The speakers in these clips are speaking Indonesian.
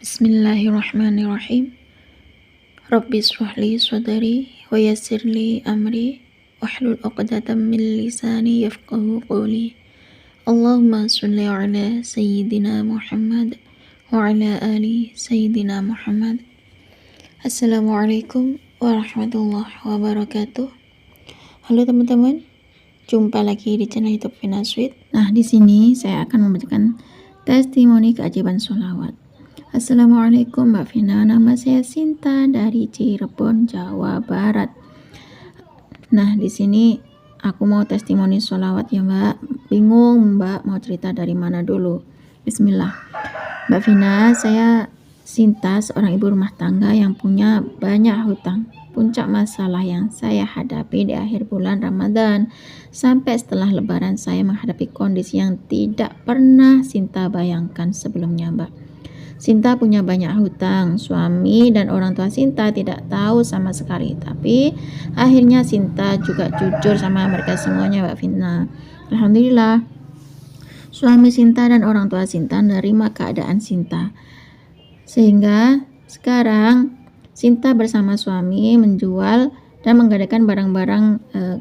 Bismillahirrahmanirrahim. Rabbi shrah li sadri wa yassir li amri wahlul 'uqdatam min lisani yafqahu qawli. Allahumma shalli ala sayyidina Muhammad wa ala ali sayyidina Muhammad. Assalamualaikum warahmatullahi wabarakatuh. Halo teman-teman, jumpa lagi di channel YouTube Vina Sweet. Nah, di sini saya akan membacakan testimoni keajaiban sholawat. Assalamualaikum Mbak Vina, nama saya Sinta dari Cirebon, Jawa Barat. Nah, di sini aku mau testimoni sholawat ya Mbak. Bingung Mbak mau cerita dari mana dulu. Bismillah. Mbak Vina, saya Sinta, seorang ibu rumah tangga yang punya banyak hutang. Puncak masalah yang saya hadapi di akhir bulan Ramadan sampai setelah Lebaran, saya menghadapi kondisi yang tidak pernah Sinta bayangkan sebelumnya Mbak. Sinta punya banyak hutang, suami dan orang tua Sinta tidak tahu sama sekali. Tapi akhirnya Sinta juga jujur sama mereka semuanya Mbak Vina. Alhamdulillah, suami Sinta dan orang tua Sinta menerima keadaan Sinta. Sehingga sekarang Sinta bersama suami menjual dan menggadaikan barang-barang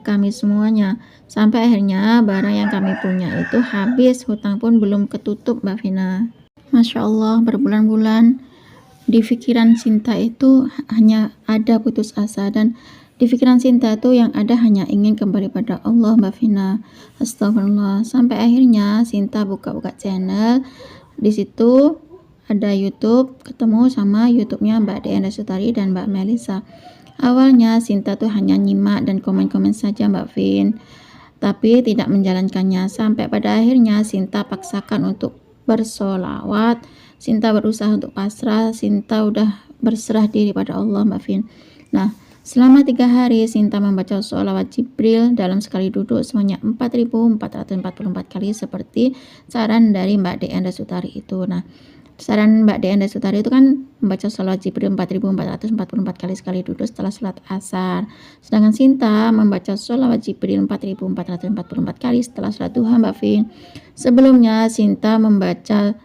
kami semuanya. Sampai akhirnya barang yang kami punya itu habis, hutang pun belum ketutup Mbak Vina. Masya Allah, berbulan-bulan di pikiran Sinta itu hanya ada putus asa, dan di pikiran Sinta itu yang ada hanya ingin kembali pada Allah Mbak Vina. Astagfirullah. Sampai akhirnya Sinta buka-buka channel. Di situ ada YouTube, ketemu sama YouTube-nya Mbak Deanda Sutari dan Mbak Melisa. Awalnya Sinta tuh hanya nyimak dan komen-komen saja Mbak Vin, tapi tidak menjalankannya. Sampai pada akhirnya Sinta paksakan untuk bersolawat. Sinta berusaha untuk pasrah. Sinta udah berserah diri pada Allah Mbak Vin. Nah, selama 3 hari Sinta membaca sholawat Jibril dalam sekali duduk sebanyak 4.444 kali seperti saran dari Mbak Deanda Sutari itu. Nah, saran Mbak Deanda Sutari itu kan membaca sholawat Jibril 4.444 kali sekali duduk setelah sholat asar. Sedangkan Sinta membaca sholawat Jibril 4.444 kali setelah sholat duha Mbak Vin. Sebelumnya Sinta baca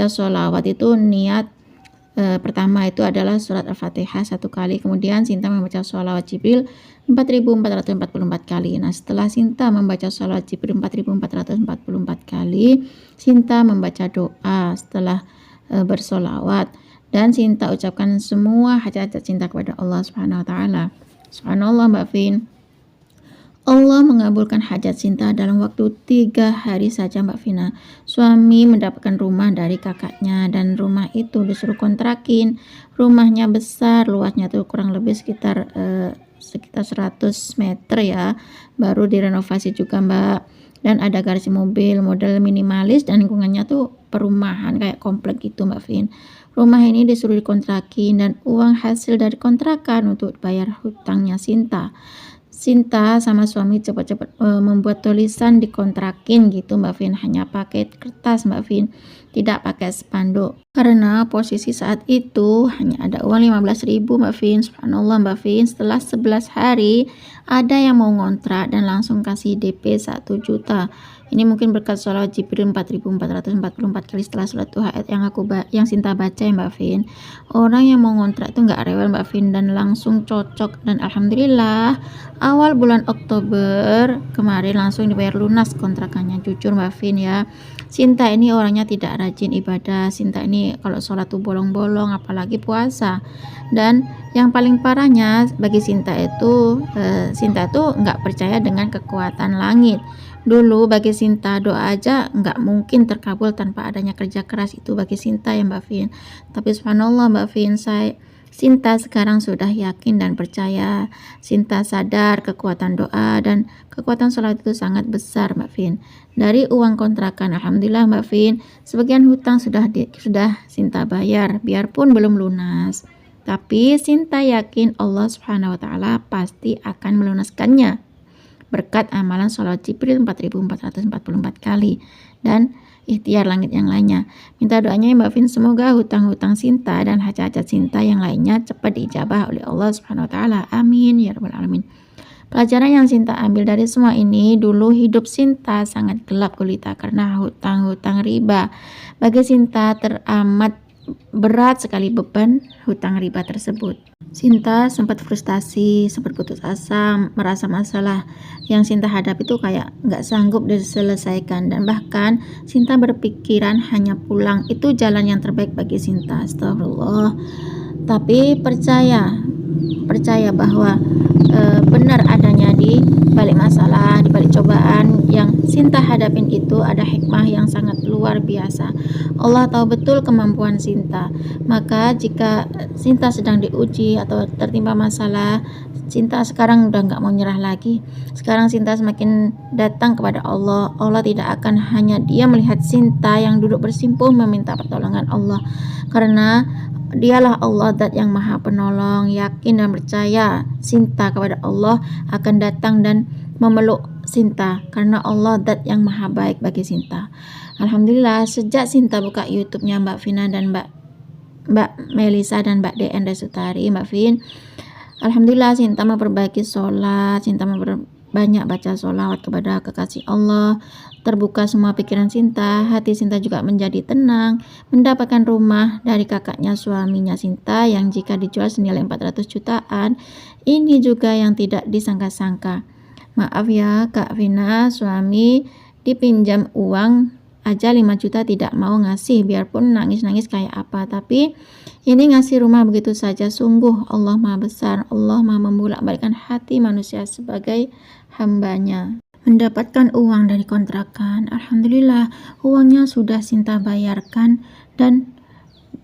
sholawat itu niat pertama itu adalah surat Al-Fatihah 1 kali. Kemudian Sinta membaca sholawat Jibril 4.444 kali. Nah, setelah Sinta membaca sholawat Jibril 4.444 kali, Sinta membaca doa setelah bersolawat, dan Sinta ucapkan semua hajat-hajat Sinta kepada Allah Subhanahu wa taala. Subhanallah Mbak Vin, Allah mengabulkan hajat Sinta dalam waktu 3 hari saja Mbak Vina. Suami mendapatkan rumah dari kakaknya, dan rumah itu disuruh kontrakin. Rumahnya besar, luasnya tuh kurang lebih sekitar 100 meter ya. Baru direnovasi juga Mbak. Dan ada garasi mobil model minimalis, dan lingkungannya tuh perumahan kayak komplek gitu Mbak Vin. Rumah ini disuruh dikontrakin, dan uang hasil dari kontrakan untuk bayar hutangnya Sinta. Sinta sama suami cepat-cepat membuat tulisan dikontrakin gitu Mbak Vin, hanya pakai kertas Mbak Vin, tidak pakai spanduk, karena posisi saat itu hanya ada uang 15.000 Mbak Vin. Subhanallah Mbak Vin, setelah 11 hari ada yang mau ngontrak dan langsung kasih DP 1 juta. Ini mungkin berkat sholawat Jibril 4.444 kali setelah sholat duha yang Sinta baca ya Mbak Vin. Orang yang mau ngontrak itu nggak rewel Mbak Vin, dan langsung cocok. Dan alhamdulillah awal bulan Oktober kemarin langsung dibayar lunas kontrakannya. Jujur Mbak Vin ya, Sinta ini orangnya tidak rajin ibadah. Sinta ini kalau sholat tuh bolong-bolong, apalagi puasa. Dan yang paling parahnya bagi Sinta itu nggak percaya dengan kekuatan langit. Dulu bagi Sinta doa aja nggak mungkin terkabul tanpa adanya kerja keras, itu bagi Sinta ya Mbak Vin. Tapi subhanallah Mbak Vin, Sinta sekarang sudah yakin dan percaya. Sinta sadar kekuatan doa dan kekuatan sholat itu sangat besar Mbak Vin. Dari uang kontrakan, alhamdulillah Mbak Vin, sebagian hutang sudah Sinta bayar, biarpun belum lunas. Tapi Sinta yakin Allah Subhanahu wa taala pasti akan melunaskannya berkat amalan sholawat Jibril 4.444 kali dan ikhtiar langit yang lainnya. Minta doanya ya Mbak Vin, semoga hutang-hutang Sinta dan hajat-hajat Sinta yang lainnya cepat diijabah oleh Allah Subhanahu wa taala. Amin ya rabbal alamin. Pelajaran yang Sinta ambil dari semua ini, dulu hidup Sinta sangat gelap gulita karena hutang-hutang riba. Bagi Sinta teramat berat sekali beban hutang riba tersebut. Sinta sempat frustasi, sempat putus asa, merasa masalah yang Sinta hadapi itu kayak nggak sanggup diselesaikan, dan bahkan Sinta berpikiran hanya pulang itu jalan yang terbaik bagi Sinta. Astagfirullah. Tapi percaya bahwa benar adanya di balik masalah, di balik cobaan yang Sinta hadapin itu ada hikmah yang sangat luar biasa. Allah tahu betul kemampuan Sinta. Maka jika Sinta sedang diuji atau tertimpa masalah, Sinta sekarang udah nggak mau nyerah lagi. Sekarang Sinta semakin datang kepada Allah. Allah tidak akan hanya dia melihat Sinta yang duduk bersimpuh meminta pertolongan Allah, karena Dialah Allah Zat yang Maha Penolong. Yakin dan percaya Sinta kepada Allah akan datang dan memeluk Sinta, karena Allah Zat yang Maha Baik bagi Sinta. Alhamdulillah, sejak Sinta buka YouTube-nya Mbak Vina dan Mbak Melisa dan Mbak DN Resutari, Mbak Vin, alhamdulillah Sinta memperbaiki sholat, Sinta banyak baca sholawat kepada kekasih Allah, terbuka semua pikiran Sinta, hati Sinta juga menjadi tenang, mendapatkan rumah dari kakaknya suaminya Sinta yang jika dijual senilai 400 jutaan, ini juga yang tidak disangka-sangka. Maaf ya Kak Vina, suami dipinjam uang aja 5 juta tidak mau ngasih, biarpun nangis-nangis kayak apa, tapi ini ngasih rumah begitu saja. Sungguh Allah Maha Besar, Allah Maha membolak-balikkan hati manusia sebagai hambanya. Mendapatkan uang dari kontrakan, alhamdulillah uangnya sudah Sinta bayarkan, dan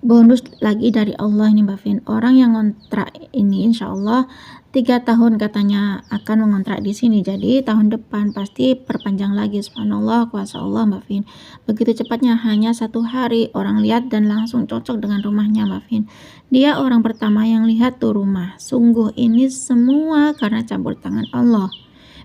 bonus lagi dari Allah ini Mbak Vin. Orang yang ngontrak ini insya Allah 3 tahun katanya akan mengontrak di sini, jadi tahun depan pasti perpanjang lagi. Subhanallah, kuasa Allah Mbak Vin. Begitu cepatnya, hanya 1 hari orang lihat dan langsung cocok dengan rumahnya Mbak Vin. Dia orang pertama yang lihat tuh rumah. Sungguh ini semua karena campur tangan Allah.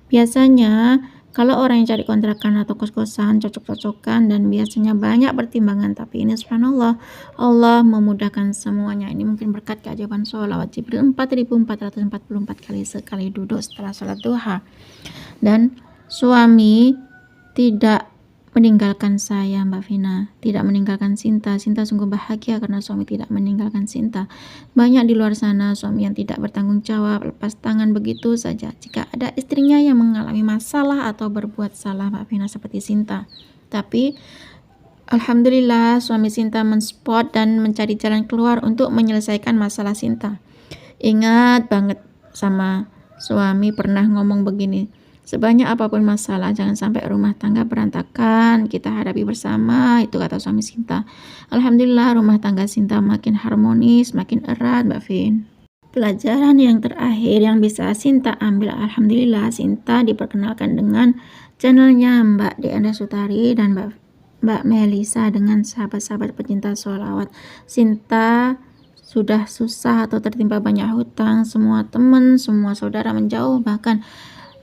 Biasanya kalau orang yang cari kontrakan atau kos-kosan cocok-cocokan dan biasanya banyak pertimbangan, tapi ini subhanallah Allah memudahkan semuanya. Ini mungkin berkat keajaiban sholawat Jibril 4444 kali sekali duduk setelah sholat duha. Dan suami tidak meninggalkan saya Mbak Vina, tidak meninggalkan Sinta. Sinta sungguh bahagia karena suami tidak meninggalkan Sinta. Banyak di luar sana suami yang tidak bertanggung jawab, lepas tangan begitu saja jika ada istrinya yang mengalami masalah atau berbuat salah Mbak Vina seperti Sinta. Tapi alhamdulillah suami Sinta menspot dan mencari jalan keluar untuk menyelesaikan masalah Sinta. Ingat banget sama suami pernah ngomong begini, sebanyak apapun masalah, jangan sampai rumah tangga berantakan, kita hadapi bersama, itu kata suami Sinta. Alhamdulillah rumah tangga Sinta makin harmonis, makin erat Mbak Vin. Pelajaran yang terakhir yang bisa Sinta ambil, alhamdulillah Sinta diperkenalkan dengan channelnya Mbak DN Resutari dan Mbak Melisa dengan sahabat-sahabat pecinta sholawat. Sinta sudah susah atau tertimpa banyak hutang, semua teman, semua saudara menjauh, bahkan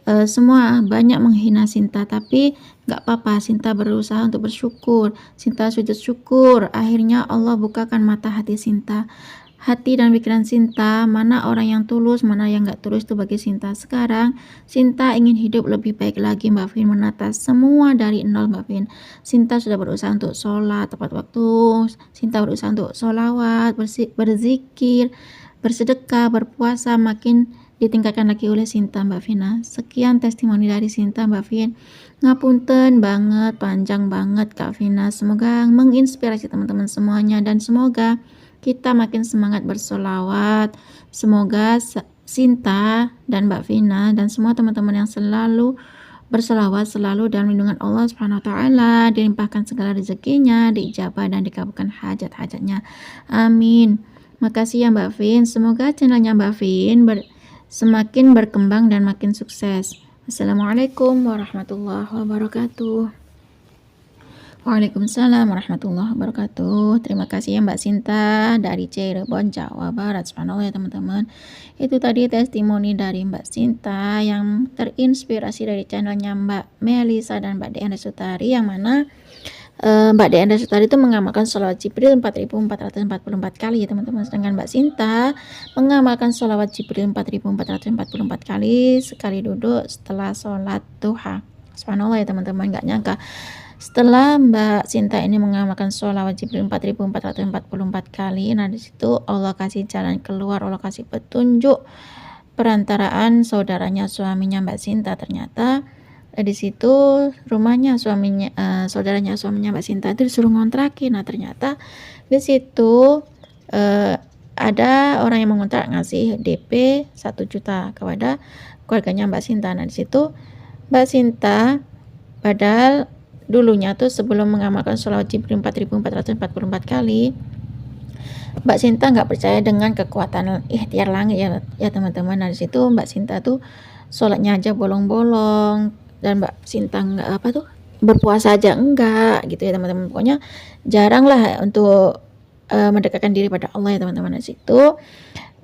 semua banyak menghina Sinta, tapi gak apa-apa, Sinta berusaha untuk bersyukur. Sinta sujud syukur, akhirnya Allah bukakan mata hati Sinta, hati dan pikiran Sinta, mana orang yang tulus, mana yang gak tulus itu bagi Sinta. Sekarang Sinta ingin hidup lebih baik lagi Mbak Vin, menata semua dari nol Mbak Vin. Sinta sudah berusaha untuk sholat tepat waktu, Sinta berusaha untuk sholawat, berzikir, bersedekah, berpuasa, makin ditingkatkan lagi oleh Sinta Mbak Vina. Sekian testimoni dari Sinta Mbak Vin. Ngapunten banget, panjang banget Kak Vina. Semoga menginspirasi teman-teman semuanya dan semoga kita makin semangat bersolawat. Semoga Sinta dan Mbak Vina dan semua teman-teman yang selalu bersolawat selalu dalam lindungan Allah Subhanahu wa taala, dilimpahkan segala rezekinya, diijabah dan dikabulkan hajat-hajatnya. Amin. Makasih ya Mbak Vin. Semoga channelnya Mbak Vin semakin berkembang dan makin sukses. Assalamualaikum warahmatullahi wabarakatuh. Waalaikumsalam warahmatullahi wabarakatuh. Terima kasih ya Mbak Sinta dari Cirebon, Jawa Barat. Subhanallah ya teman-teman. Itu tadi testimoni dari Mbak Sinta yang terinspirasi dari channelnya Mbak Melisa dan Mbak DN Resutari, yang mana Mbak Dea Sutari itu mengamalkan sholawat Jibril 4.444 kali ya teman-teman. Sedangkan Mbak Sinta mengamalkan sholawat Jibril 4.444 kali sekali duduk setelah sholat duha. Subhanallah ya teman-teman, nggak nyangka setelah Mbak Sinta ini mengamalkan sholawat Jibril 4.444 kali, nah disitu Allah kasih jalan keluar, Allah kasih petunjuk perantaraan saudaranya suaminya Mbak Sinta. Ternyata di situ rumahnya saudaranya suaminya Mbak Sinta itu disuruh ngontrakin. Nah ternyata di situ ada orang yang mengontrak ngasih DP 1 juta kepada keluarganya Mbak Sinta. Nah di situ Mbak Sinta padahal dulunya tuh sebelum mengamalkan sholawat Jibril 4.444 kali, Mbak Sinta nggak percaya dengan kekuatan ikhtiar langit ya teman-teman. Nah di situ Mbak Sinta tuh sholatnya aja bolong-bolong, dan Mbak Sinta nggak berpuasa aja enggak gitu ya teman-teman. Pokoknya jarang lah untuk mendekatkan diri pada Allah ya teman-teman di situ.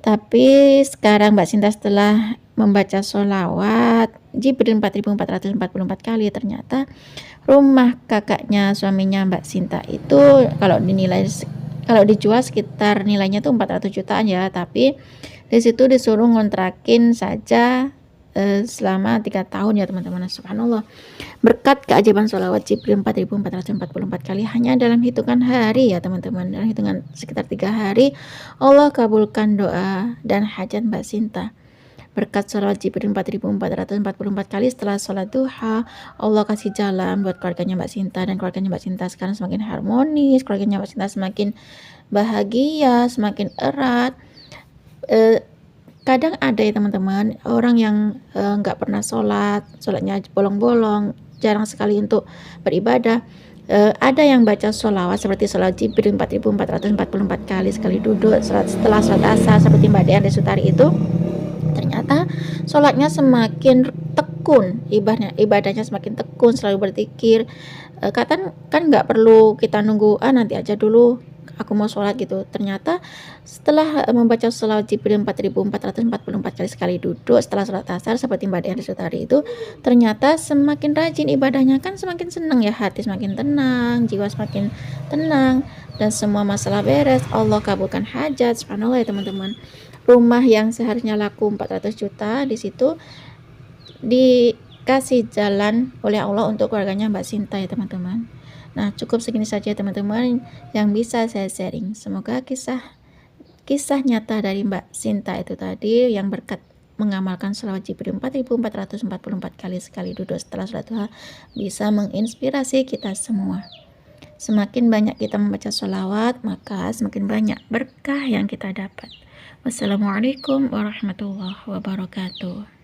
Tapi sekarang Mbak Sinta setelah membaca sholawat Jibril 4.444 kali, ternyata rumah kakaknya suaminya Mbak Sinta itu kalau dijual sekitar nilainya tuh 400 jutaan ya, tapi di situ disuruh ngontrakin saja selama 3 tahun ya teman-teman. Subhanallah, berkat keajaiban sholawat Jibril 4.444 kali hanya dalam hitungan hari ya teman-teman, dalam hitungan sekitar 3 hari Allah kabulkan doa dan hajat Mbak Sinta. Berkat sholawat Jibril 4.444 kali setelah sholat duha, Allah kasih jalan buat keluarganya Mbak Sinta, dan keluarganya Mbak Sinta sekarang semakin harmonis, keluarganya Mbak Sinta semakin bahagia, semakin erat. Kadang ada ya teman-teman orang yang nggak pernah sholatnya bolong-bolong, jarang sekali untuk beribadah. Ada yang baca sholawat seperti sholawat Jibril 4.444 kali sekali duduk setelah sholat asar seperti Mbak Dea Sutari itu, ternyata sholatnya semakin tekun, ibadahnya semakin tekun, selalu berzikir. Kan nggak perlu kita nunggu nanti aja dulu aku mau sholat gitu. Ternyata setelah membaca sholawat Jibril 4.444 kali sekali duduk setelah sholat asar seperti Mbak Dea Sutari itu, ternyata semakin rajin ibadahnya, kan semakin senang ya, hati semakin tenang, jiwa semakin tenang, dan semua masalah beres, Allah kabulkan hajat. Subhanallah ya teman-teman. Rumah yang seharusnya laku 400 juta di situ dikasih jalan oleh Allah untuk keluarganya Mbak Sinta ya teman-teman. Nah cukup segini saja teman-teman yang bisa saya sharing. Semoga kisah nyata dari Mbak Sinta itu tadi yang berkat mengamalkan sholawat Jibril 4.444 kali sekali duduk setelah sholat duha bisa menginspirasi kita semua. Semakin banyak kita membaca sholawat, maka semakin banyak berkah yang kita dapat. Wassalamualaikum warahmatullahi wabarakatuh.